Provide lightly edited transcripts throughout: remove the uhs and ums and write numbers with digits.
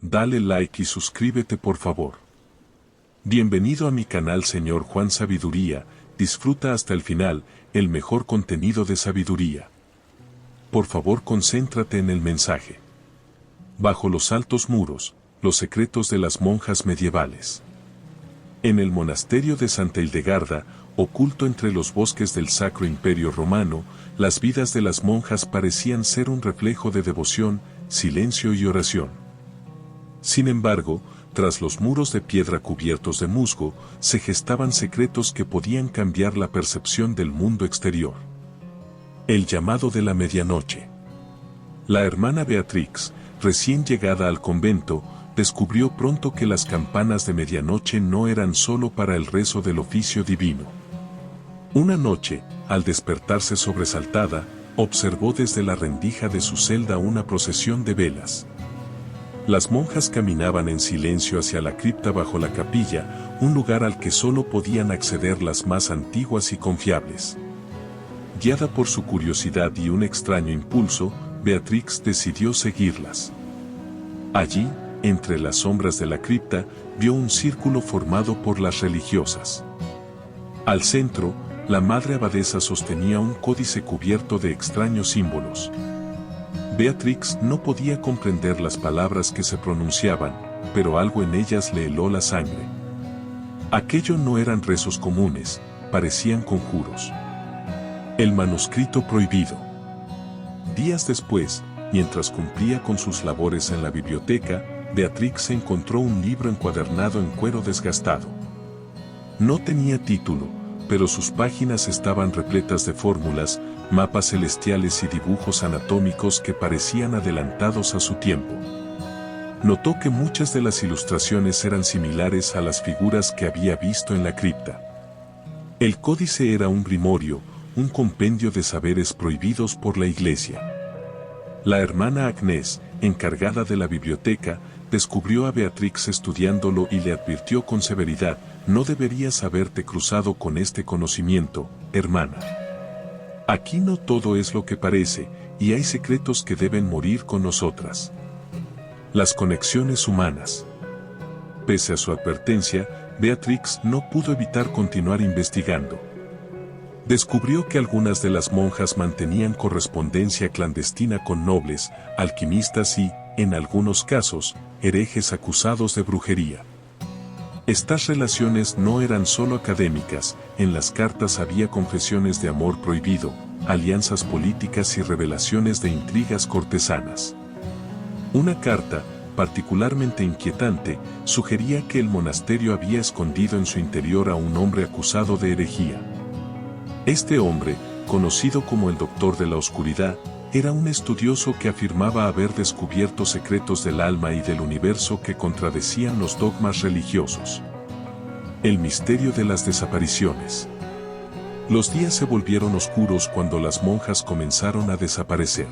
Dale like y suscríbete por favor. Bienvenido a mi canal Señor Juan Sabiduría, disfruta hasta el final, el mejor contenido de sabiduría. Por favor concéntrate en el mensaje. Bajo los altos muros, los secretos de las monjas medievales. En el monasterio de Santa Hildegarda, oculto entre los bosques del Sacro Imperio Romano, las vidas de las monjas parecían ser un reflejo de devoción, silencio y oración. Sin embargo, tras los muros de piedra cubiertos de musgo, se gestaban secretos que podían cambiar la percepción del mundo exterior. El llamado de la medianoche. La hermana Beatrix, recién llegada al convento, descubrió pronto que las campanas de medianoche no eran solo para el rezo del oficio divino. Una noche, al despertarse sobresaltada, observó desde la rendija de su celda una procesión de velas. Las monjas caminaban en silencio hacia la cripta bajo la capilla, un lugar al que solo podían acceder las más antiguas y confiables. Guiada por su curiosidad y un extraño impulso, Beatrix decidió seguirlas. Allí, entre las sombras de la cripta, vio un círculo formado por las religiosas. Al centro, la madre abadesa sostenía un códice cubierto de extraños símbolos. Beatrix no podía comprender las palabras que se pronunciaban, pero algo en ellas le heló la sangre. Aquello no eran rezos comunes, parecían conjuros. El manuscrito prohibido. Días después, mientras cumplía con sus labores en la biblioteca, Beatrix encontró un libro encuadernado en cuero desgastado. No tenía título, pero sus páginas estaban repletas de fórmulas, mapas celestiales y dibujos anatómicos que parecían adelantados a su tiempo. Notó que muchas de las ilustraciones eran similares a las figuras que había visto en la cripta. El códice era un grimorio, un compendio de saberes prohibidos por la Iglesia. La hermana Agnès, encargada de la biblioteca, descubrió a Beatrix estudiándolo y le advirtió con severidad: no deberías haberte cruzado con este conocimiento, hermana. Aquí no todo es lo que parece, y hay secretos que deben morir con nosotras. Las conexiones humanas. Pese a su advertencia, Beatrix no pudo evitar continuar investigando. Descubrió que algunas de las monjas mantenían correspondencia clandestina con nobles, alquimistas y, en algunos casos, herejes acusados de brujería. Estas relaciones no eran solo académicas, en las cartas había confesiones de amor prohibido, alianzas políticas y revelaciones de intrigas cortesanas. Una carta, particularmente inquietante, sugería que el monasterio había escondido en su interior a un hombre acusado de herejía. Este hombre, conocido como el Doctor de la Oscuridad, era un estudioso que afirmaba haber descubierto secretos del alma y del universo que contradecían los dogmas religiosos. El misterio de las desapariciones. Los días se volvieron oscuros cuando las monjas comenzaron a desaparecer.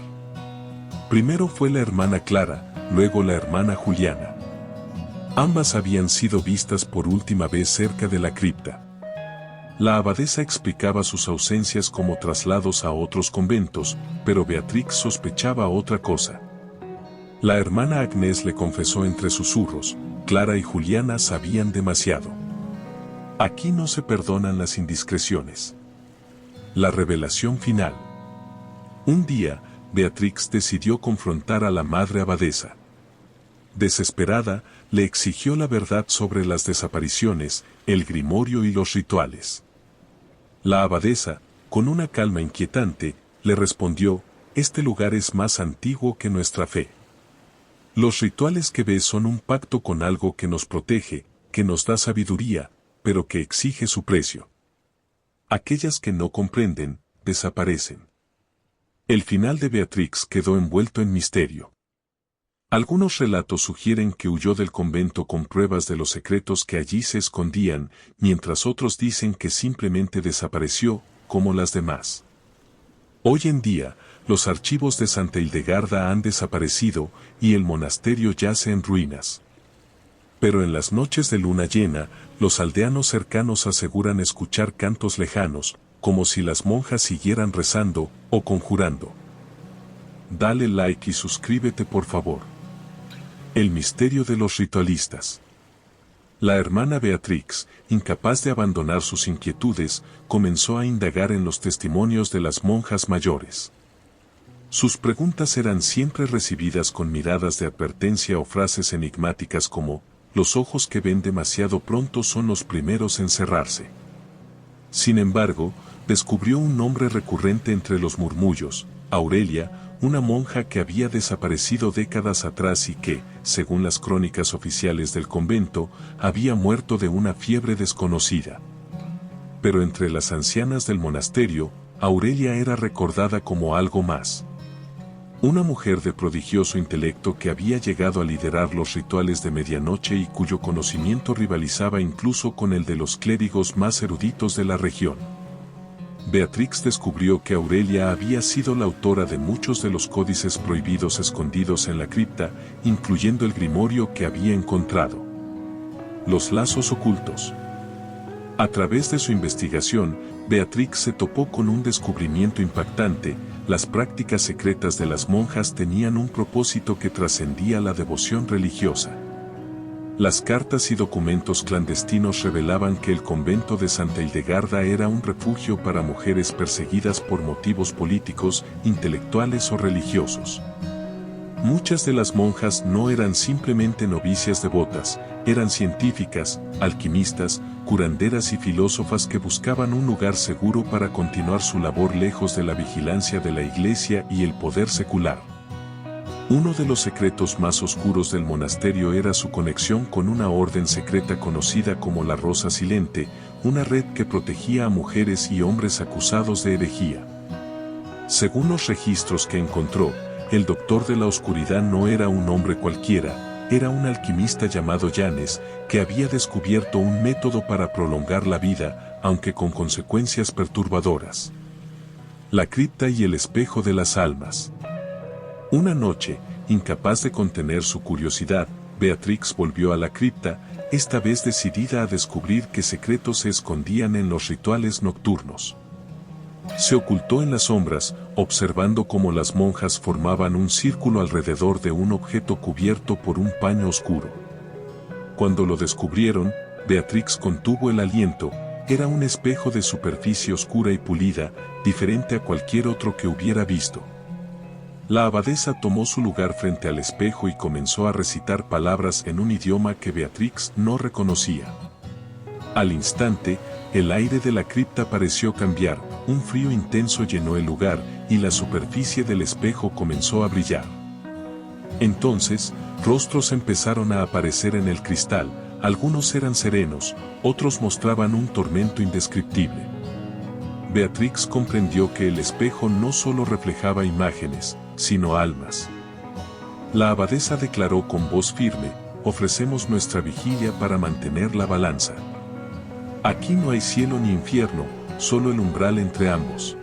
Primero fue la hermana Clara, luego la hermana Juliana. Ambas habían sido vistas por última vez cerca de la cripta. La abadesa explicaba sus ausencias como traslados a otros conventos, pero Beatrix sospechaba otra cosa. La hermana Agnès le confesó entre susurros: Clara y Juliana sabían demasiado. Aquí no se perdonan las indiscreciones. La revelación final. Un día, Beatrix decidió confrontar a la madre abadesa. Desesperada, le exigió la verdad sobre las desapariciones, el grimorio y los rituales. La abadesa, con una calma inquietante, le respondió: este lugar es más antiguo que nuestra fe. Los rituales que ves son un pacto con algo que nos protege, que nos da sabiduría, pero que exige su precio. Aquellas que no comprenden, desaparecen. El final de Beatrix quedó envuelto en misterio. Algunos relatos sugieren que huyó del convento con pruebas de los secretos que allí se escondían, mientras otros dicen que simplemente desapareció, como las demás. Hoy en día, los archivos de Santa Hildegarda han desaparecido y el monasterio yace en ruinas. Pero en las noches de luna llena, los aldeanos cercanos aseguran escuchar cantos lejanos, como si las monjas siguieran rezando o conjurando. Dale like y suscríbete por favor. El misterio de los ritualistas. La hermana Beatrix, incapaz de abandonar sus inquietudes, comenzó a indagar en los testimonios de las monjas mayores. Sus preguntas eran siempre recibidas con miradas de advertencia o frases enigmáticas como, los ojos que ven demasiado pronto son los primeros en cerrarse. Sin embargo, descubrió un nombre recurrente entre los murmullos, Aurelia, una monja que había desaparecido décadas atrás y que, según las crónicas oficiales del convento, había muerto de una fiebre desconocida. Pero entre las ancianas del monasterio, Aurelia era recordada como algo más. Una mujer de prodigioso intelecto que había llegado a liderar los rituales de medianoche y cuyo conocimiento rivalizaba incluso con el de los clérigos más eruditos de la región. Beatrix descubrió que Aurelia había sido la autora de muchos de los códices prohibidos escondidos en la cripta, incluyendo el grimorio que había encontrado. Los lazos ocultos. A través de su investigación, Beatrix se topó con un descubrimiento impactante: las prácticas secretas de las monjas tenían un propósito que trascendía la devoción religiosa. Las cartas y documentos clandestinos revelaban que el convento de Santa Hildegarda era un refugio para mujeres perseguidas por motivos políticos, intelectuales o religiosos. Muchas de las monjas no eran simplemente novicias devotas, eran científicas, alquimistas, curanderas y filósofas que buscaban un lugar seguro para continuar su labor lejos de la vigilancia de la Iglesia y el poder secular. Uno de los secretos más oscuros del monasterio era su conexión con una orden secreta conocida como la Rosa Silente, una red que protegía a mujeres y hombres acusados de herejía. Según los registros que encontró, el Doctor de la Oscuridad no era un hombre cualquiera, era un alquimista llamado Yanes, que había descubierto un método para prolongar la vida, aunque con consecuencias perturbadoras. La cripta y el espejo de las almas. Una noche, incapaz de contener su curiosidad, Beatrix volvió a la cripta, esta vez decidida a descubrir qué secretos se escondían en los rituales nocturnos. Se ocultó en las sombras, observando cómo las monjas formaban un círculo alrededor de un objeto cubierto por un paño oscuro. Cuando lo descubrieron, Beatrix contuvo el aliento. Era un espejo de superficie oscura y pulida, diferente a cualquier otro que hubiera visto. La abadesa tomó su lugar frente al espejo y comenzó a recitar palabras en un idioma que Beatrix no reconocía. Al instante, el aire de la cripta pareció cambiar, un frío intenso llenó el lugar, y la superficie del espejo comenzó a brillar. Entonces, rostros empezaron a aparecer en el cristal, algunos eran serenos, otros mostraban un tormento indescriptible. Beatrix comprendió que el espejo no solo reflejaba imágenes, sino almas. La abadesa declaró con voz firme: ofrecemos nuestra vigilia para mantener la balanza. Aquí no hay cielo ni infierno, solo el umbral entre ambos.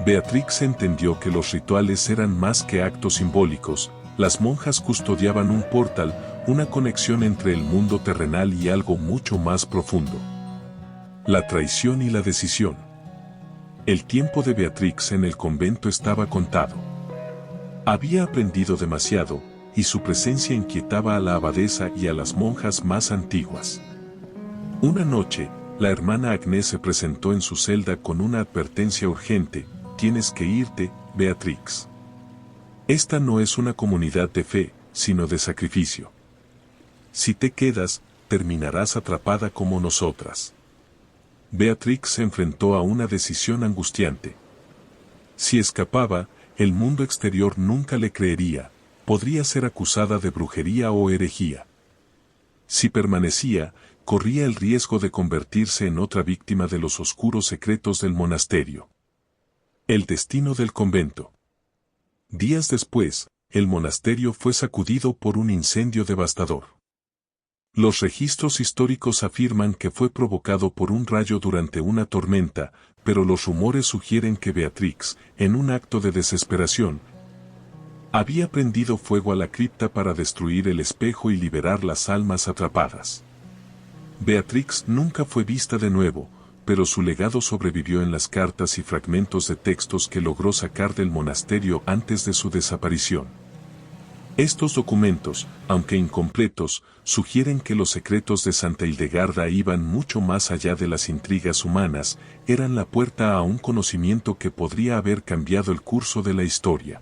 Beatrix entendió que los rituales eran más que actos simbólicos, las monjas custodiaban un portal, una conexión entre el mundo terrenal y algo mucho más profundo. La traición y la decisión. El tiempo de Beatrix en el convento estaba contado. Había aprendido demasiado, y su presencia inquietaba a la abadesa y a las monjas más antiguas. Una noche, la hermana Agnès se presentó en su celda con una advertencia urgente: tienes que irte, Beatrix. Esta no es una comunidad de fe, sino de sacrificio. Si te quedas, terminarás atrapada como nosotras. Beatrix se enfrentó a una decisión angustiante. Si escapaba, el mundo exterior nunca le creería, podría ser acusada de brujería o herejía. Si permanecía, corría el riesgo de convertirse en otra víctima de los oscuros secretos del monasterio. El destino del convento. Días después, el monasterio fue sacudido por un incendio devastador. Los registros históricos afirman que fue provocado por un rayo durante una tormenta, pero los rumores sugieren que Beatrix, en un acto de desesperación, había prendido fuego a la cripta para destruir el espejo y liberar las almas atrapadas. Beatrix nunca fue vista de nuevo, pero su legado sobrevivió en las cartas y fragmentos de textos que logró sacar del monasterio antes de su desaparición. Estos documentos, aunque incompletos, sugieren que los secretos de Santa Hildegarda iban mucho más allá de las intrigas humanas, eran la puerta a un conocimiento que podría haber cambiado el curso de la historia.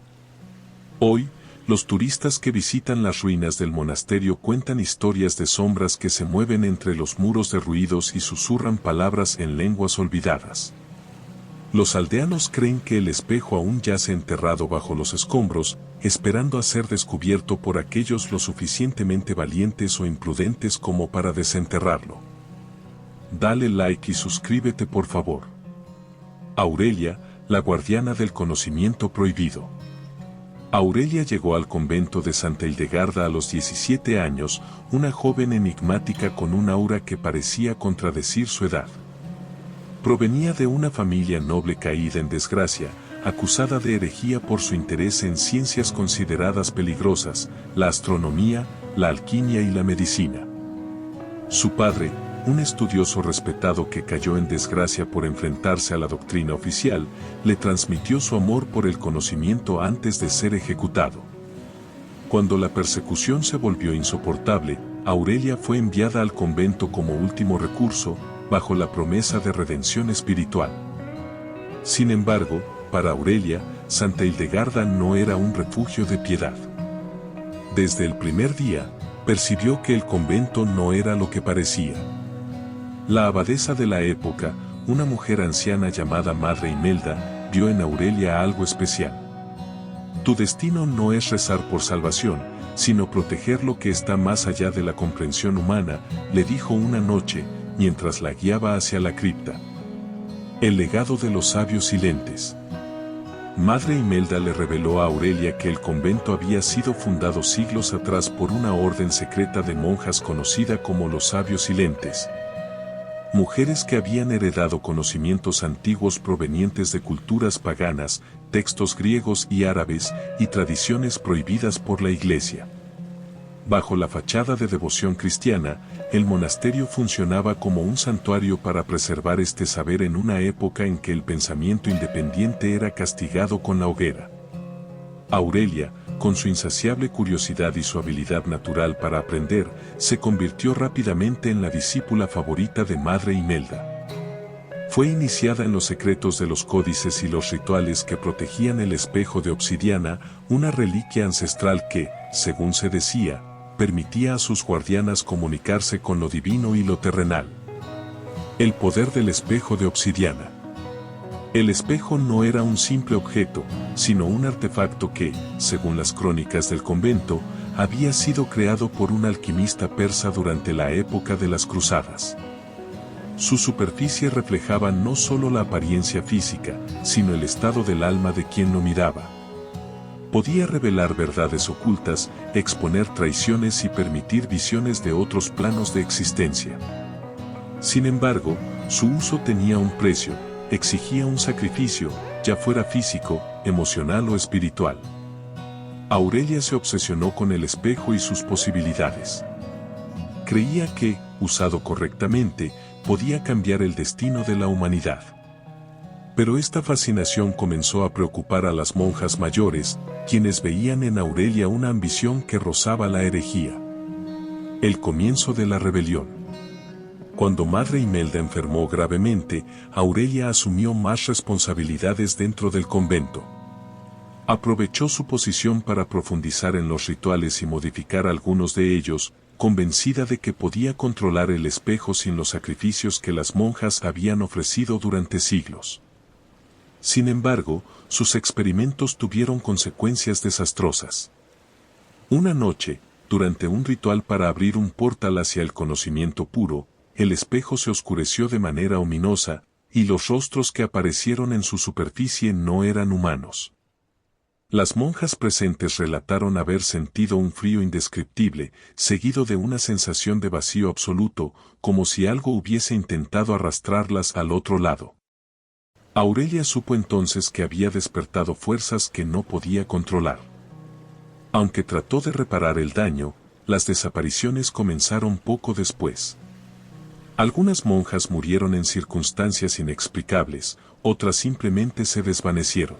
Hoy, los turistas que visitan las ruinas del monasterio cuentan historias de sombras que se mueven entre los muros derruidos y susurran palabras en lenguas olvidadas. Los aldeanos creen que el espejo aún yace enterrado bajo los escombros, esperando a ser descubierto por aquellos lo suficientemente valientes o imprudentes como para desenterrarlo. Dale like y suscríbete por favor. Aurelia, la guardiana del conocimiento prohibido. Aurelia llegó al convento de Santa Hildegarda a los 17 años, una joven enigmática con un aura que parecía contradecir su edad. Provenía de una familia noble caída en desgracia, acusada de herejía por su interés en ciencias consideradas peligrosas, la astronomía, la alquimia y la medicina. Su padre, un estudioso respetado que cayó en desgracia por enfrentarse a la doctrina oficial, le transmitió su amor por el conocimiento antes de ser ejecutado. Cuando la persecución se volvió insoportable, Aurelia fue enviada al convento como último recurso, bajo la promesa de redención espiritual. Sin embargo, para Aurelia, Santa Hildegarda no era un refugio de piedad. Desde el primer día, percibió que el convento no era lo que parecía. La abadesa de la época, una mujer anciana llamada Madre Imelda, vio en Aurelia algo especial. Tu destino no es rezar por salvación, sino proteger lo que está más allá de la comprensión humana, le dijo una noche, mientras la guiaba hacia la cripta. El legado de los sabios silentes. Madre Imelda le reveló a Aurelia que el convento había sido fundado siglos atrás por una orden secreta de monjas conocida como los sabios silentes. Mujeres que habían heredado conocimientos antiguos provenientes de culturas paganas, textos griegos y árabes, y tradiciones prohibidas por la Iglesia. Bajo la fachada de devoción cristiana, el monasterio funcionaba como un santuario para preservar este saber en una época en que el pensamiento independiente era castigado con la hoguera. Aurelia, con su insaciable curiosidad y su habilidad natural para aprender, se convirtió rápidamente en la discípula favorita de Madre Imelda. Fue iniciada en los secretos de los códices y los rituales que protegían el espejo de obsidiana, una reliquia ancestral que, según se decía, permitía a sus guardianas comunicarse con lo divino y lo terrenal. El poder del espejo de obsidiana. El espejo no era un simple objeto, sino un artefacto que, según las crónicas del convento, había sido creado por un alquimista persa durante la época de las cruzadas. Su superficie reflejaba no solo la apariencia física, sino el estado del alma de quien lo miraba. Podía revelar verdades ocultas, exponer traiciones y permitir visiones de otros planos de existencia. Sin embargo, su uso tenía un precio, exigía un sacrificio, ya fuera físico, emocional o espiritual. Aurelia se obsesionó con el espejo y sus posibilidades. Creía que, usado correctamente, podía cambiar el destino de la humanidad. Pero esta fascinación comenzó a preocupar a las monjas mayores, quienes veían en Aurelia una ambición que rozaba la herejía. El comienzo de la rebelión. Cuando Madre Imelda enfermó gravemente, Aurelia asumió más responsabilidades dentro del convento. Aprovechó su posición para profundizar en los rituales y modificar algunos de ellos, convencida de que podía controlar el espejo sin los sacrificios que las monjas habían ofrecido durante siglos. Sin embargo, sus experimentos tuvieron consecuencias desastrosas. Una noche, durante un ritual para abrir un portal hacia el conocimiento puro, el espejo se oscureció de manera ominosa, y los rostros que aparecieron en su superficie no eran humanos. Las monjas presentes relataron haber sentido un frío indescriptible, seguido de una sensación de vacío absoluto, como si algo hubiese intentado arrastrarlas al otro lado. Aurelia supo entonces que había despertado fuerzas que no podía controlar. Aunque trató de reparar el daño, las desapariciones comenzaron poco después. Algunas monjas murieron en circunstancias inexplicables, otras simplemente se desvanecieron.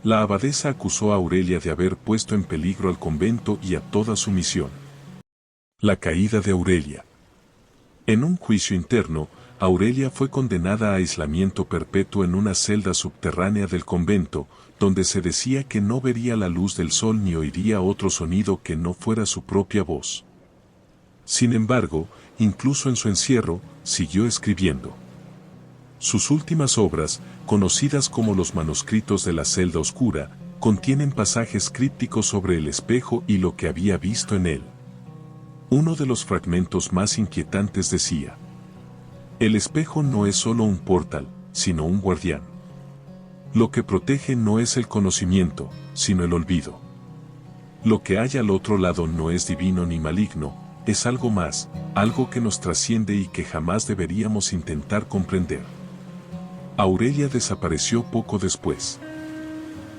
La abadesa acusó a Aurelia de haber puesto en peligro al convento y a toda su misión. La caída de Aurelia. En un juicio interno, Aurelia fue condenada a aislamiento perpetuo en una celda subterránea del convento, donde se decía que no vería la luz del sol ni oiría otro sonido que no fuera su propia voz. Sin embargo, incluso en su encierro, siguió escribiendo. Sus últimas obras, conocidas como los manuscritos de la celda oscura, contienen pasajes crípticos sobre el espejo y lo que había visto en él. Uno de los fragmentos más inquietantes decía: el espejo no es solo un portal, sino un guardián. Lo que protege no es el conocimiento, sino el olvido. Lo que hay al otro lado no es divino ni maligno, es algo más, algo que nos trasciende y que jamás deberíamos intentar comprender. Aurelia desapareció poco después.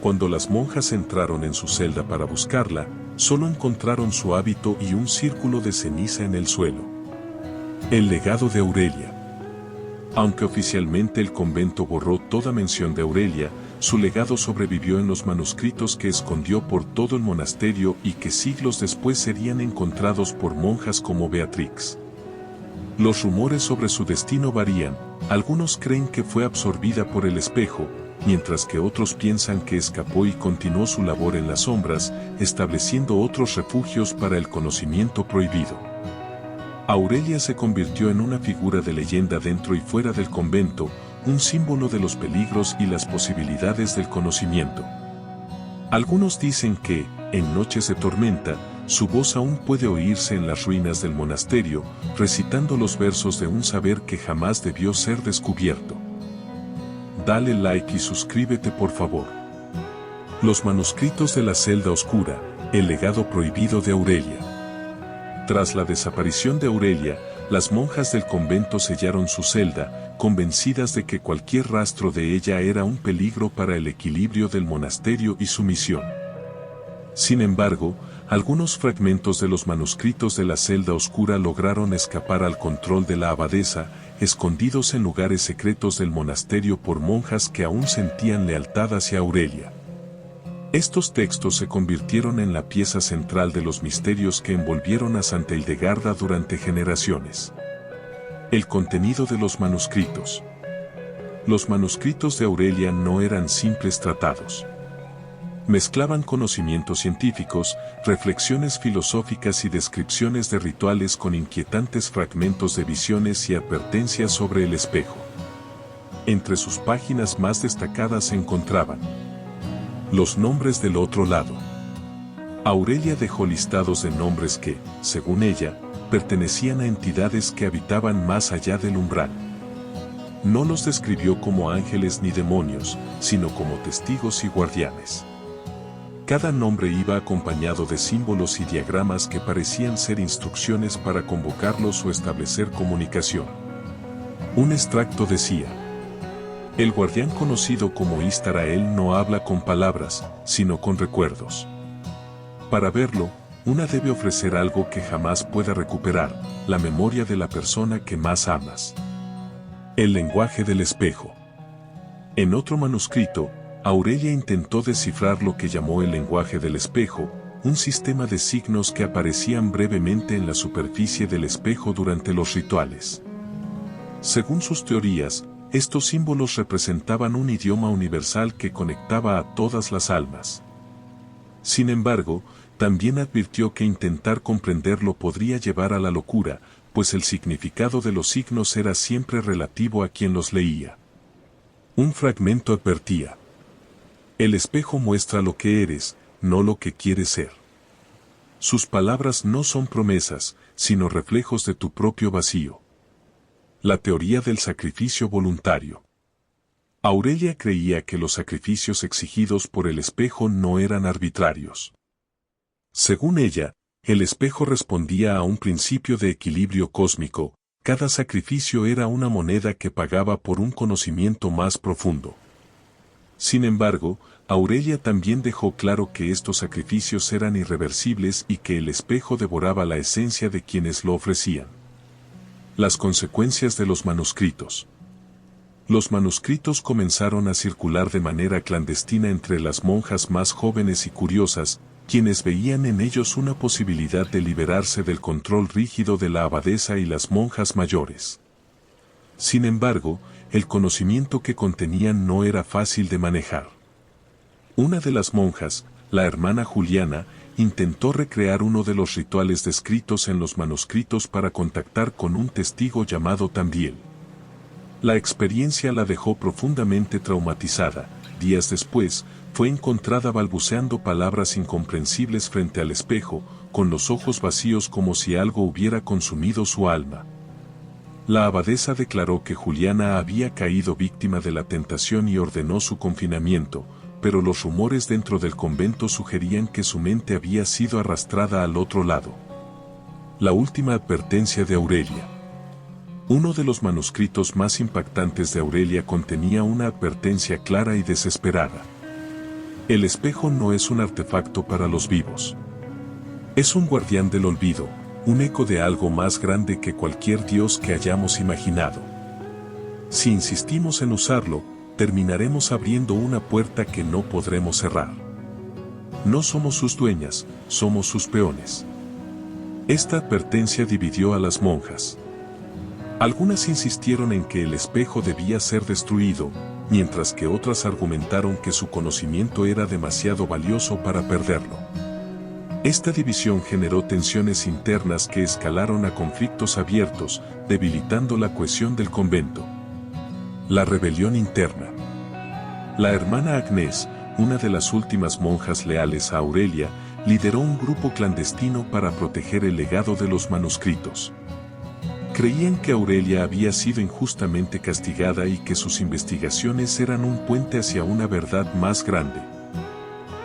Cuando las monjas entraron en su celda para buscarla, solo encontraron su hábito y un círculo de ceniza en el suelo. El legado de Aurelia. Aunque oficialmente el convento borró toda mención de Aurelia, su legado sobrevivió en los manuscritos que escondió por todo el monasterio y que siglos después serían encontrados por monjas como Beatrix. Los rumores sobre su destino varían, algunos creen que fue absorbida por el espejo, mientras que otros piensan que escapó y continuó su labor en las sombras, estableciendo otros refugios para el conocimiento prohibido. Aurelia se convirtió en una figura de leyenda dentro y fuera del convento, un símbolo de los peligros y las posibilidades del conocimiento. Algunos dicen que, en noches de tormenta, su voz aún puede oírse en las ruinas del monasterio, recitando los versos de un saber que jamás debió ser descubierto. Dale like y suscríbete por favor. Los manuscritos de la celda oscura, el legado prohibido de Aurelia. Tras la desaparición de Aurelia, las monjas del convento sellaron su celda, convencidas de que cualquier rastro de ella era un peligro para el equilibrio del monasterio y su misión. Sin embargo, algunos fragmentos de los manuscritos de la celda oscura lograron escapar al control de la abadesa, escondidos en lugares secretos del monasterio por monjas que aún sentían lealtad hacia Aurelia. Estos textos se convirtieron en la pieza central de los misterios que envolvieron a Santa Hildegarda durante generaciones. El contenido de los manuscritos. Los manuscritos de Aurelia no eran simples tratados. Mezclaban conocimientos científicos, reflexiones filosóficas y descripciones de rituales con inquietantes fragmentos de visiones y advertencias sobre el espejo. Entre sus páginas más destacadas se encontraban los nombres del otro lado. Aurelia dejó listados de nombres que, según ella, pertenecían a entidades que habitaban más allá del umbral. No los describió como ángeles ni demonios, sino como testigos y guardianes. Cada nombre iba acompañado de símbolos y diagramas que parecían ser instrucciones para convocarlos o establecer comunicación. Un extracto decía: el guardián conocido como Istarael no habla con palabras, sino con recuerdos. Para verlo, una debe ofrecer algo que jamás pueda recuperar, la memoria de la persona que más amas. El lenguaje del espejo. En otro manuscrito, Aurelia intentó descifrar lo que llamó el lenguaje del espejo, un sistema de signos que aparecían brevemente en la superficie del espejo durante los rituales. Según sus teorías, estos símbolos representaban un idioma universal que conectaba a todas las almas. Sin embargo, también advirtió que intentar comprenderlo podría llevar a la locura, pues el significado de los signos era siempre relativo a quien los leía. Un fragmento advertía: el espejo muestra lo que eres, no lo que quieres ser. Sus palabras no son promesas, sino reflejos de tu propio vacío. La teoría del sacrificio voluntario. Aurelia creía que los sacrificios exigidos por el espejo no eran arbitrarios. Según ella, el espejo respondía a un principio de equilibrio cósmico, cada sacrificio era una moneda que pagaba por un conocimiento más profundo. Sin embargo, Aurelia también dejó claro que estos sacrificios eran irreversibles y que el espejo devoraba la esencia de quienes lo ofrecían. Las consecuencias de los manuscritos. Los manuscritos comenzaron a circular de manera clandestina entre las monjas más jóvenes y curiosas, quienes veían en ellos una posibilidad de liberarse del control rígido de la abadesa y las monjas mayores. Sin embargo, el conocimiento que contenían no era fácil de manejar. Una de las monjas, la hermana Juliana, intentó recrear uno de los rituales descritos en los manuscritos para contactar con un testigo llamado Tambiel. La experiencia la dejó profundamente traumatizada. Días después, fue encontrada balbuceando palabras incomprensibles frente al espejo, con los ojos vacíos como si algo hubiera consumido su alma. La abadesa declaró que Juliana había caído víctima de la tentación y ordenó su confinamiento, pero los rumores dentro del convento sugerían que su mente había sido arrastrada al otro lado. La última advertencia de Aurelia. Uno de los manuscritos más impactantes de Aurelia contenía una advertencia clara y desesperada. El espejo no es un artefacto para los vivos. Es un guardián del olvido, un eco de algo más grande que cualquier dios que hayamos imaginado. Si insistimos en usarlo, terminaremos abriendo una puerta que no podremos cerrar. No somos sus dueñas, somos sus peones. Esta advertencia dividió a las monjas. Algunas insistieron en que el espejo debía ser destruido, mientras que otras argumentaron que su conocimiento era demasiado valioso para perderlo. Esta división generó tensiones internas que escalaron a conflictos abiertos, debilitando la cohesión del convento. La rebelión interna. La hermana Agnès, una de las últimas monjas leales a Aurelia, lideró un grupo clandestino para proteger el legado de los manuscritos. Creían que Aurelia había sido injustamente castigada y que sus investigaciones eran un puente hacia una verdad más grande.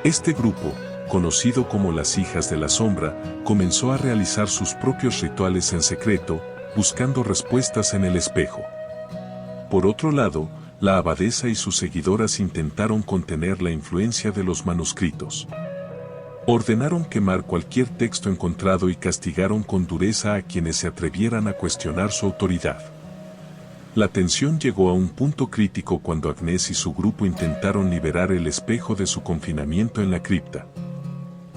Este grupo, conocido como las Hijas de la Sombra, comenzó a realizar sus propios rituales en secreto, buscando respuestas en el espejo. Por otro lado, la abadesa y sus seguidoras intentaron contener la influencia de los manuscritos. Ordenaron quemar cualquier texto encontrado y castigaron con dureza a quienes se atrevieran a cuestionar su autoridad. La tensión llegó a un punto crítico cuando Agnès y su grupo intentaron liberar el espejo de su confinamiento en la cripta.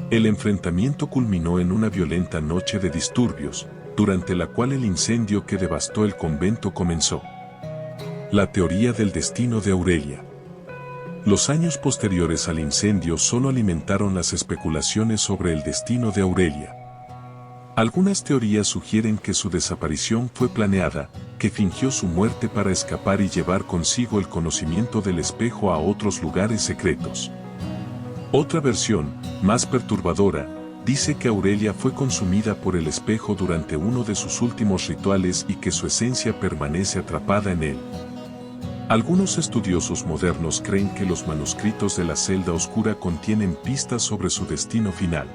El enfrentamiento culminó en una violenta noche de disturbios, durante la cual el incendio que devastó el convento comenzó. La teoría del destino de Aurelia. Los años posteriores al incendio solo alimentaron las especulaciones sobre el destino de Aurelia. Algunas teorías sugieren que su desaparición fue planeada, que fingió su muerte para escapar y llevar consigo el conocimiento del espejo a otros lugares secretos. Otra versión, más perturbadora, dice que Aurelia fue consumida por el espejo durante uno de sus últimos rituales y que su esencia permanece atrapada en él. Algunos estudiosos modernos creen que los manuscritos de la celda oscura contienen pistas sobre su destino final.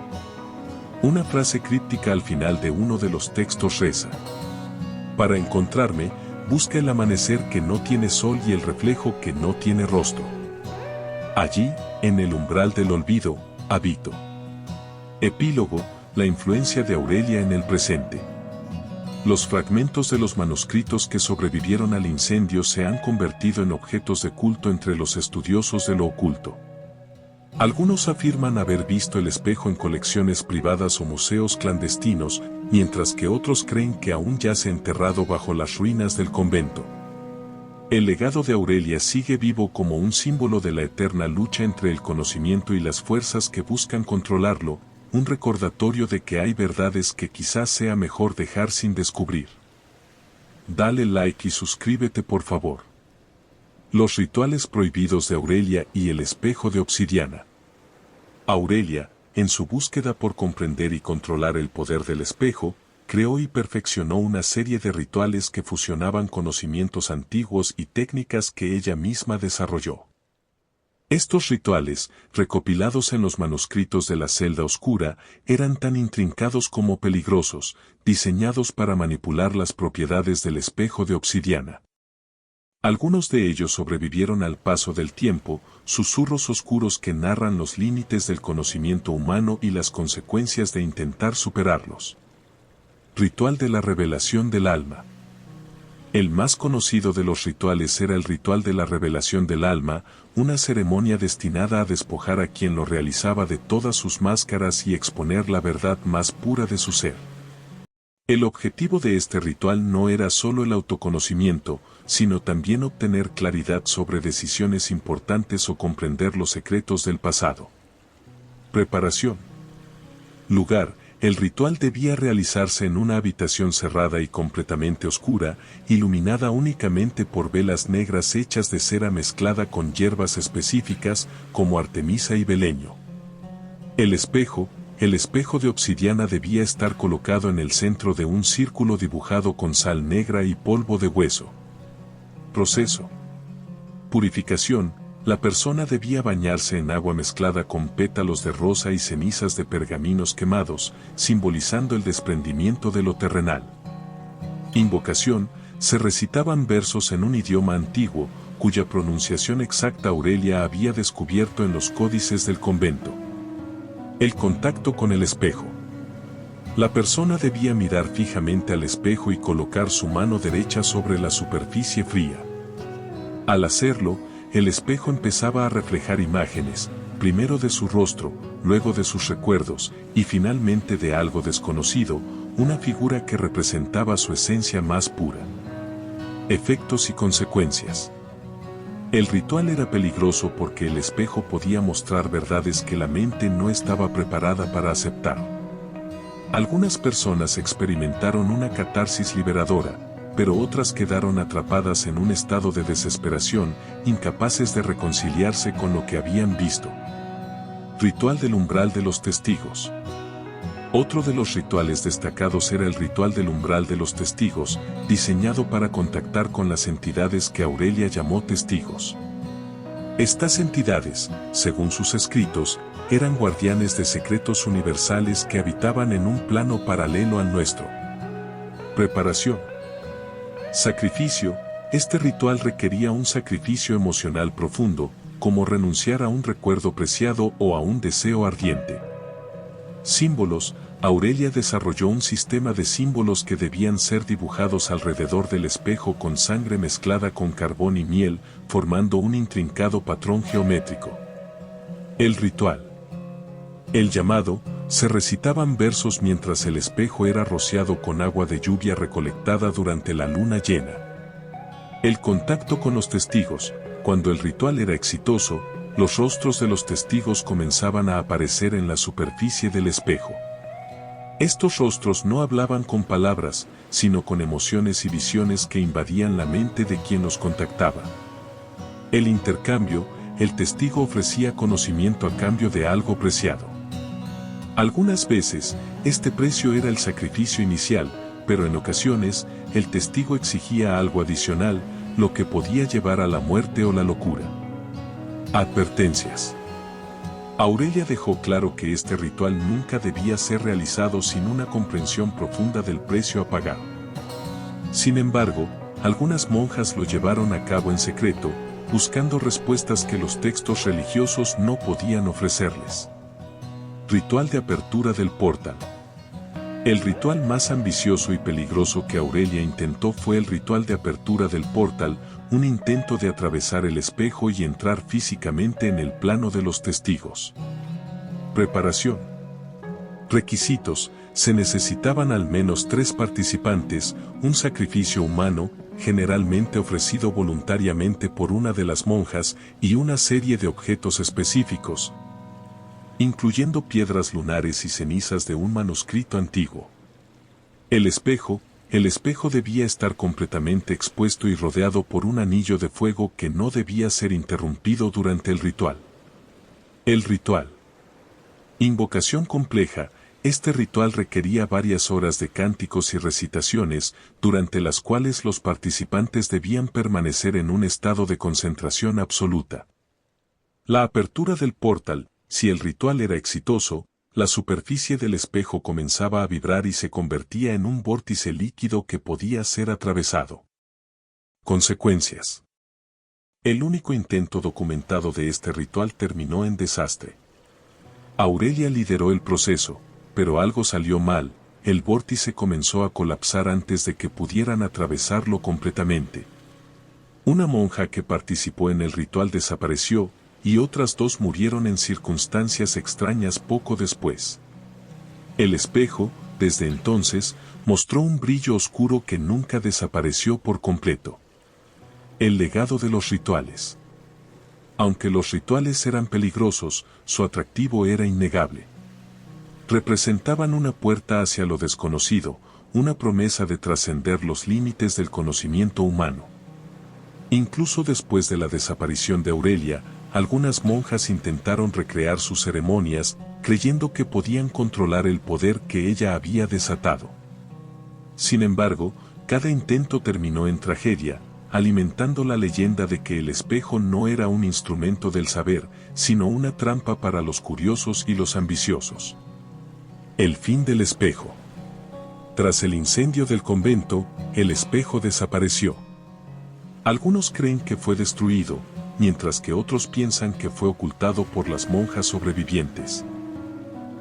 Una frase críptica al final de uno de los textos reza: para encontrarme, busca el amanecer que no tiene sol y el reflejo que no tiene rostro. Allí, en el umbral del olvido, habito. Epílogo, la influencia de Aurelia en el presente. Los fragmentos de los manuscritos que sobrevivieron al incendio se han convertido en objetos de culto entre los estudiosos de lo oculto. Algunos afirman haber visto el espejo en colecciones privadas o museos clandestinos, mientras que otros creen que aún yace enterrado bajo las ruinas del convento. El legado de Aurelia sigue vivo como un símbolo de la eterna lucha entre el conocimiento y las fuerzas que buscan controlarlo, un recordatorio de que hay verdades que quizás sea mejor dejar sin descubrir. Dale like y suscríbete por favor. Los rituales prohibidos de Aurelia y el espejo de obsidiana. Aurelia, en su búsqueda por comprender y controlar el poder del espejo, creó y perfeccionó una serie de rituales que fusionaban conocimientos antiguos y técnicas que ella misma desarrolló. Estos rituales, recopilados en los manuscritos de la celda oscura, eran tan intrincados como peligrosos, diseñados para manipular las propiedades del espejo de obsidiana. Algunos de ellos sobrevivieron al paso del tiempo, susurros oscuros que narran los límites del conocimiento humano y las consecuencias de intentar superarlos. Ritual de la revelación del alma. El más conocido de los rituales era el ritual de la revelación del alma, una ceremonia destinada a despojar a quien lo realizaba de todas sus máscaras y exponer la verdad más pura de su ser. El objetivo de este ritual no era solo el autoconocimiento, sino también obtener claridad sobre decisiones importantes o comprender los secretos del pasado. Preparación. Lugar. El ritual debía realizarse en una habitación cerrada y completamente oscura, iluminada únicamente por velas negras hechas de cera mezclada con hierbas específicas como artemisa y beleño. El espejo de obsidiana debía estar colocado en el centro de un círculo dibujado con sal negra y polvo de hueso. Proceso. Purificación. La persona debía bañarse en agua mezclada con pétalos de rosa y cenizas de pergaminos quemados, simbolizando el desprendimiento de lo terrenal. Invocación. Se recitaban versos en un idioma antiguo, cuya pronunciación exacta Aurelia había descubierto en los códices del convento. El contacto con el espejo. La persona debía mirar fijamente al espejo y colocar su mano derecha sobre la superficie fría. Al hacerlo, el espejo empezaba a reflejar imágenes, primero de su rostro, luego de sus recuerdos, y finalmente de algo desconocido, una figura que representaba su esencia más pura. Efectos y consecuencias. El ritual era peligroso porque el espejo podía mostrar verdades que la mente no estaba preparada para aceptar. Algunas personas experimentaron una catarsis liberadora, pero otras quedaron atrapadas en un estado de desesperación, incapaces de reconciliarse con lo que habían visto. Ritual del umbral de los testigos. Otro de los rituales destacados era el ritual del umbral de los testigos, diseñado para contactar con las entidades que Aurelia llamó testigos. Estas entidades, según sus escritos, eran guardianes de secretos universales que habitaban en un plano paralelo al nuestro. Preparación. Sacrificio. Este ritual requería un sacrificio emocional profundo, como renunciar a un recuerdo preciado o a un deseo ardiente. Símbolos. Aurelia desarrolló un sistema de símbolos que debían ser dibujados alrededor del espejo con sangre mezclada con carbón y miel, formando un intrincado patrón geométrico. El ritual. El llamado. Se recitaban versos mientras el espejo era rociado con agua de lluvia recolectada durante la luna llena. El contacto con los testigos. Cuando el ritual era exitoso, los rostros de los testigos comenzaban a aparecer en la superficie del espejo. Estos rostros no hablaban con palabras, sino con emociones y visiones que invadían la mente de quien los contactaba. El intercambio. El testigo ofrecía conocimiento a cambio de algo preciado. Algunas veces, este precio era el sacrificio inicial, pero en ocasiones, el testigo exigía algo adicional, lo que podía llevar a la muerte o la locura. Advertencias. Aurelia dejó claro que este ritual nunca debía ser realizado sin una comprensión profunda del precio a pagar. Sin embargo, algunas monjas lo llevaron a cabo en secreto, buscando respuestas que los textos religiosos no podían ofrecerles. Ritual de apertura del portal. El ritual más ambicioso y peligroso que Aurelia intentó fue el ritual de apertura del portal, un intento de atravesar el espejo y entrar físicamente en el plano de los testigos. Preparación. Requisitos. Se necesitaban al menos 3 participantes, un sacrificio humano, generalmente ofrecido voluntariamente por una de las monjas, y una serie de objetos específicos, incluyendo piedras lunares y cenizas de un manuscrito antiguo. El espejo debía estar completamente expuesto y rodeado por un anillo de fuego que no debía ser interrumpido durante el ritual. El ritual. Invocación compleja. Este ritual requería varias horas de cánticos y recitaciones, durante las cuales los participantes debían permanecer en un estado de concentración absoluta. La apertura del portal. Si el ritual era exitoso, la superficie del espejo comenzaba a vibrar y se convertía en un vórtice líquido que podía ser atravesado. Consecuencias. El único intento documentado de este ritual terminó en desastre. Aurelia lideró el proceso, pero algo salió mal. el vórtice comenzó a colapsar antes de que pudieran atravesarlo completamente. Una monja que participó en el ritual desapareció, y otras dos murieron en circunstancias extrañas poco después. El espejo, desde entonces, mostró un brillo oscuro que nunca desapareció por completo. El legado de los rituales. Aunque los rituales eran peligrosos, su atractivo era innegable. Representaban una puerta hacia lo desconocido, una promesa de trascender los límites del conocimiento humano. Incluso después de la desaparición de Aurelia, algunas monjas intentaron recrear sus ceremonias, creyendo que podían controlar el poder que ella había desatado. Sin embargo, cada intento terminó en tragedia, alimentando la leyenda de que el espejo no era un instrumento del saber, sino una trampa para los curiosos y los ambiciosos. El fin del espejo. Tras el incendio del convento, el espejo desapareció. Algunos creen que fue destruido, mientras que otros piensan que fue ocultado por las monjas sobrevivientes.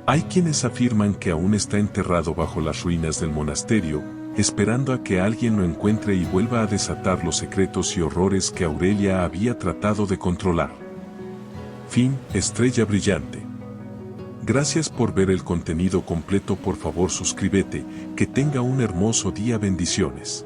Hay quienes afirman que aún está enterrado bajo las ruinas del monasterio, esperando a que alguien lo encuentre y vuelva a desatar los secretos y horrores que Aurelia había tratado de controlar. Fin, estrella brillante. Gracias por ver el contenido completo. Por favor suscríbete, que tenga un hermoso día. Bendiciones.